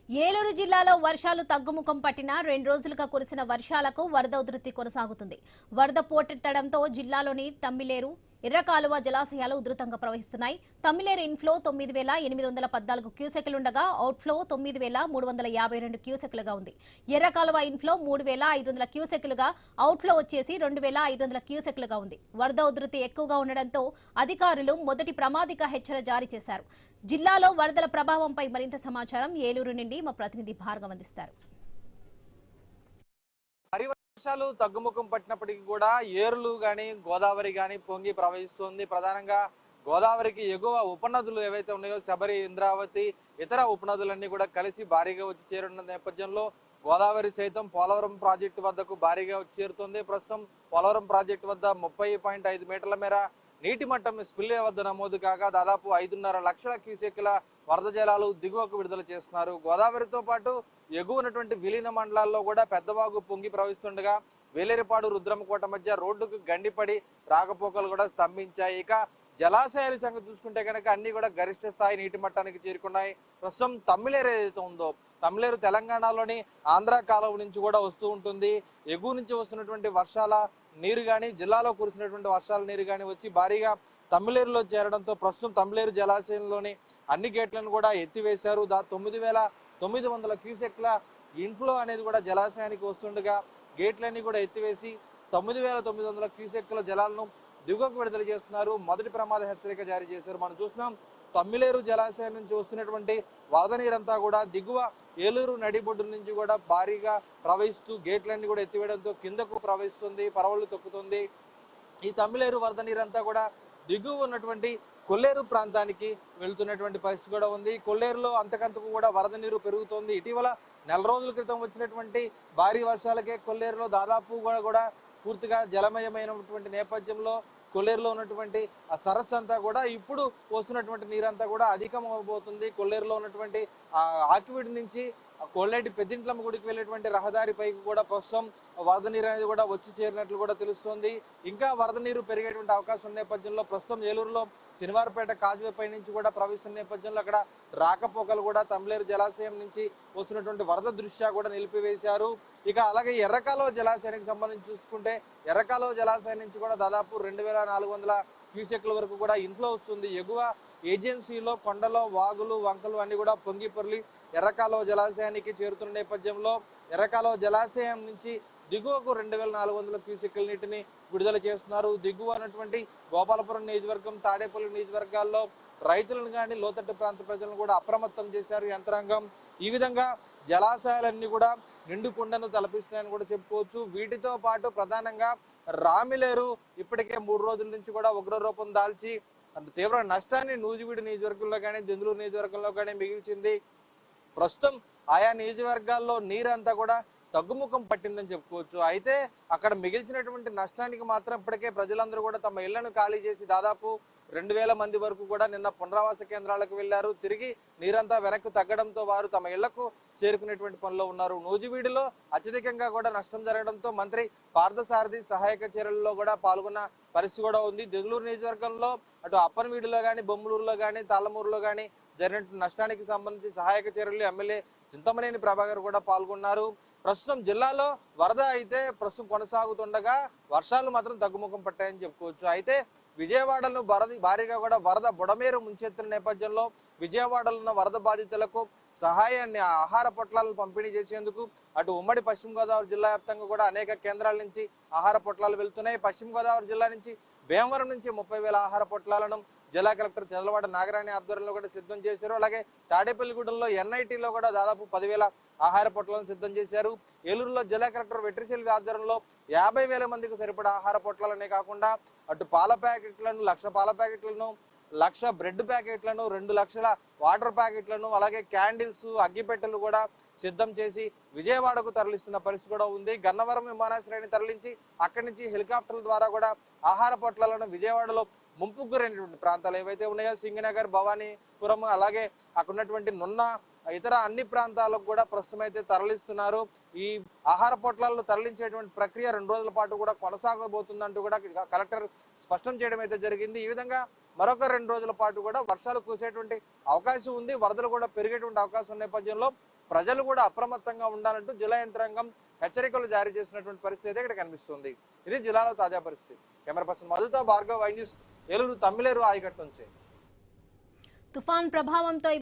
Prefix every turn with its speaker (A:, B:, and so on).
A: ఏలూరు జిల్లాలో వర్షాలు తగ్గుముఖం పట్టిన 2 రోజులుగా కురిసిన వర్షాలకు వరద ఉధృతి కొనసాగుతుంది. వరద పోటెత్తడంతో జిల్లాలోని తమ్మిలేరు, ఎర్రకాలువ జలాశయాలు ఉధృతంగా ప్రవహిస్తున్నాయి. తమ్మిలేరు ఇన్ఫ్లో 9814 క్యూసెక్లుండగా అవుట్ఫ్లో 9352 క్యూసెక్లుగా ఉంది. ఎర్రకాలువ ఇన్ఫ్లో 3500 క్యూసెక్లుగా, అవుట్ఫ్లో వచ్చేసి 2500 క్యూసెక్లుగా ఉంది. వరద ఉధృతి ఎక్కువగా ఉండడంతో అధికారులు మొదటి ప్రమాదిక హెచ్చరిక జారీ చేశారు. జిల్లాలో వరదల ప్రభావంపై మరింత సమాచారం ఏలూరు నుండి మా ప్రతినిధి భార్గవ్ అందిస్తారు.
B: వర్షాలు తగ్గుముఖం పట్టినప్పటికీ కూడా ఏరులు గాని గోదావరి గాని పొంగి ప్రవహిస్తుంది. ప్రధానంగా గోదావరికి ఎగువ ఉపనదులు ఏవైతే ఉన్నాయో శబరి, ఇంద్రావతి, ఇతర ఉపనదులన్నీ కూడా కలిసి భారీగా వచ్చి చేరున్న నేపథ్యంలో గోదావరి సైతం పోలవరం ప్రాజెక్టు వద్దకు భారీగా వచ్చి చేరుతుంది. ప్రస్తుతం పోలవరం ప్రాజెక్టు వద్ద 30.5 మీటర్ల మేర నీటి మట్టం స్పిల్వే వద్ద నమోదు కాగా దాదాపు 5.5 లక్షల క్యూసెక్ల వరద జలాలు దిగువకు విడుదల చేస్తున్నారు. గోదావరితో పాటు ఎగువనటువంటి విలీన మండలాల్లో కూడా పెద్దవాగు పొంగి ప్రవహిస్తుండగా వేలేరుపాడు, రుద్రమకోట మధ్య రోడ్డుకు గండిపడి రాకపోకలు కూడా స్తంభించాయి. ఇక జలాశయాల సంగతి చూసుకుంటే కనుక అన్ని కూడా గరిష్ట స్థాయి నీటి మట్టానికి చేరుకున్నాయి. ప్రస్తుతం తమ్మిలేరు ఏదైతే ఉందో, తమ్మిలేరు తెలంగాణలోని ఆంధ్ర కాలువ నుంచి కూడా వస్తూ ఉంటుంది. ఎగువ నుంచి వస్తున్నటువంటి వర్షాల నీరు కానీ, జిల్లాలో కురిసినటువంటి వర్షాల నీరు కానీ వచ్చి భారీగా తమ్మిలేరులో చేరడంతో ప్రస్తుతం తమ్మిలేరు జలాశయంలోని అన్ని గేట్లను కూడా ఎత్తివేశారు. 9900 క్యూసెక్ల ఇన్ఫ్లో అనేది కూడా జలాశయానికి వస్తుండగా గేట్లన్నీ కూడా ఎత్తివేసి 9900 క్యూసెక్ల జలాలను దిగువకు విడుదల చేస్తున్నారు. మొదటి ప్రమాద హెచ్చరిక జారీ చేశారు. మనం చూస్తున్నాం తమ్మిలేరు జలాశయం నుంచి వస్తున్నటువంటి వరద నీరంతా కూడా దిగువ ఏలూరు నడిబొడ్డు నుంచి కూడా భారీగా ప్రవహిస్తూ గేట్లన్నీ కూడా ఎత్తివేయడంతో కిందకు ప్రవహిస్తుంది, పరవళ్లు తొక్కుతుంది. ఈ తమ్మిలేరు వరద నీరంతా కూడా దిగువ ఉన్నటువంటి కొల్లేరు ప్రాంతానికి వెళ్తున్నటువంటి పరిస్థితి కూడా ఉంది. కొల్లేరులో అంతకంతకు కూడా వరద నీరు పెరుగుతోంది. ఇటీవల నెల రోజుల క్రితం వచ్చినటువంటి భారీ వర్షాలకే కొల్లేరులో దాదాపు కూడా పూర్తిగా జలమయమైనటువంటి నేపథ్యంలో కొల్లేరులో ఉన్నటువంటి ఆ సరస్సు అంతా కూడా ఇప్పుడు వస్తున్నటువంటి నీరంతా కూడా అధికమవబోతుంది. కొల్లేరులో ఉన్నటువంటి ఆ ఆకివీడి నుంచి కొల్లేటి పెద్దింట్లమ్మ గుడికి వెళ్ళేటువంటి రహదారి పైకి కూడా ప్రస్తుతం వరద నీరు అనేది కూడా వచ్చి చేరినట్లు కూడా తెలుస్తోంది. ఇంకా వరద నీరు పెరిగేటువంటి అవకాశం ఉన్న నేపథ్యంలో ప్రస్తుతం ఏలూరులో శనివారపేట కాజ్వే పై నుంచి కూడా ప్రవహిస్తున్న నేపథ్యంలో అక్కడ రాకపోకలు కూడా తమ్మిలేరు జలాశయం నుంచి వస్తున్నటువంటి వరద దృష్ట్యా కూడా నిలిపివేశారు. ఇక అలాగే ఎర్రకాలువ జలాశయానికి సంబంధించి చూసుకుంటే ఎర్రకాలువ జలాశయం నుంచి కూడా దాదాపు 2400 క్యూసెక్ల వరకు కూడా ఇన్ఫ్లో వస్తుంది. ఎగువ ఏజెన్సీలో కొండలో వాగులు, వంకలు అన్ని కూడా పొంగి పొర్లి ఎర్రకాలువ జలాశయానికి చేరుతున్న నేపథ్యంలో ఎర్రకాలువ జలాశయం నుంచి దిగువకు 2400 క్యూసెక్ల నీటిని విడుదల చేస్తున్నారు. దిగువ అన్నటువంటి గోపాలపురం నియోజకవర్గం, తాడేపల్లి నియోజకవర్గాల్లో రైతులను కానీ లోతట్టు ప్రాంత ప్రజలను కూడా అప్రమత్తం చేశారు యంత్రాంగం. ఈ విధంగా జలాశయాలన్నీ కూడా నిండుకుండను తలపిస్తున్నాయని కూడా చెప్పుకోవచ్చు. వీటితో పాటు ప్రధానంగా రామిలేరు ఇప్పటికే 3 రోజుల నుంచి కూడా ఉగ్ర రూపం దాల్చి తీవ్ర నష్టాన్ని నూజివీడు నియోజకవర్గంలో కానీ, దెందులూరు నియోజకవర్గంలో కానీ మిగిల్చింది. ప్రస్తుతం ఆయా నియోజకవర్గాల్లో నీరంతా కూడా తగ్గుముఖం పట్టిందని చెప్పుకోవచ్చు. అయితే అక్కడ మిగిల్చినటువంటి నష్టానికి మాత్రం ఇప్పటికే ప్రజలందరూ కూడా తమ ఇళ్లను ఖాళీ చేసి దాదాపు 2000 మంది వరకు కూడా నిన్న పునరావాస కేంద్రాలకు వెళ్లారు. తిరిగి నీరంతా వెనక్కు తగ్గడంతో వారు తమ ఇళ్లకు చేరుకునేటువంటి పనిలో ఉన్నారు. నూజివీడులో అత్యధికంగా కూడా నష్టం జరగడంతో మంత్రి పార్థసారథి సహాయక చర్యల్లో కూడా పాల్గొన్న పరిస్థితి కూడా ఉంది. దెందులూరు నియోజకవర్గంలో అటు అప్పనవీడులో కానీ, బొమ్మలూరులో కానీ, తాళ్ళమూరులో కానీ జరిగిన నష్టానికి సంబంధించి సహాయక చర్యలు ఎమ్మెల్యే చింతమనేని ప్రభాకర్ కూడా పాల్గొన్నారు. ప్రస్తుతం జిల్లాలో వరద అయితే ప్రస్తుతం కొనసాగుతుండగా వర్షాలు మాత్రం తగ్గుముఖం పట్టాయని చెప్పుకోవచ్చు. అయితే విజయవాడను భారీగా కూడా వరద బుడమేరు ముంచెత్తిన నేపథ్యంలో విజయవాడలో ఉన్న వరద బాధితులకు సహాయాన్ని, ఆహార పొట్లాలను పంపిణీ చేసేందుకు అటు ఉమ్మడి పశ్చిమ గోదావరి జిల్లా వ్యాప్తంగా కూడా అనేక కేంద్రాల నుంచి ఆహార పొట్లాలు వెళ్తున్నాయి. పశ్చిమ గోదావరి జిల్లా నుంచి భీమవరం నుంచి 30,000 ఆహార పొట్లాలను జిల్లా కలెక్టర్ చంద్రవాడ నాగరాణి ఆధ్వర్యంలో కూడా సిద్ధం చేశారు. అలాగే తాడేపల్లిగూడెంలో ఎన్ఐటీలో కూడా దాదాపు 10,000 ఆహార పొట్లాలను సిద్ధం చేశారు. ఏలూరులో జిల్లా కలెక్టర్ వెట్రిసెల్వి ఆధ్వర్యంలో 50,000 మందికి సరిపడా ఆహార పొట్లాలనే కాకుండా అటు పాల ప్యాకెట్లను 1,00,000 పాల ప్యాకెట్లను, 1,00,000 బ్రెడ్ ప్యాకెట్లను, 2,00,000 వాటర్ ప్యాకెట్లను, అలాగే క్యాండిల్స్, అగ్గిపెట్టెలు కూడా సిద్ధం చేసి విజయవాడకు తరలిస్తున్న పరిస్థితి కూడా ఉంది. గన్నవరం విమానాశ్రయాన్ని తరలించి అక్కడి నుంచి హెలికాప్టర్ల ద్వారా కూడా ఆహార పొట్లాలను విజయవాడలో ముంపుకు గురైనటువంటి ప్రాంతాలు ఏవైతే ఉన్నాయో సింగనగర్, భవానీపురం, అలాగే అక్కడ ఉన్నటువంటి నున్న, ఇతర అన్ని ప్రాంతాలకు కూడా ప్రస్తుతం అయితే తరలిస్తున్నారు. ఈ ఆహార పొట్లాలను తరలించేటువంటి ప్రక్రియ 2 రోజుల పాటు కూడా కొనసాగబోతుందంటూ కూడా కలెక్టర్ స్పష్టం చేయడం అయితే జరిగింది. ఈ విధంగా మరొక 2 రోజుల పాటు కూడా వర్షాలు కురిసేటువంటి అవకాశం ఉంది. వరదలు కూడా పెరిగేటువంటి అవకాశం ఉన్న నేపథ్యంలో ప్రజలు కూడా అప్రమత్తంగా ఉండాలంటూ జిల్లా యంత్రాంగం హెచ్చరికలు జారీ చేసినటువంటి పరిస్థితి ఇక్కడ కనిపిస్తుంది. ఇది జిల్లాలో తాజా పరిస్థితి. కెమెరా పర్సన్ మధుతో భార్గవ్, ఐ న్యూస్, ఏలూరు తమ్మిలేరు ఆయకట్టు నుంచి.
A: తుఫాన్ ప్రభావంతో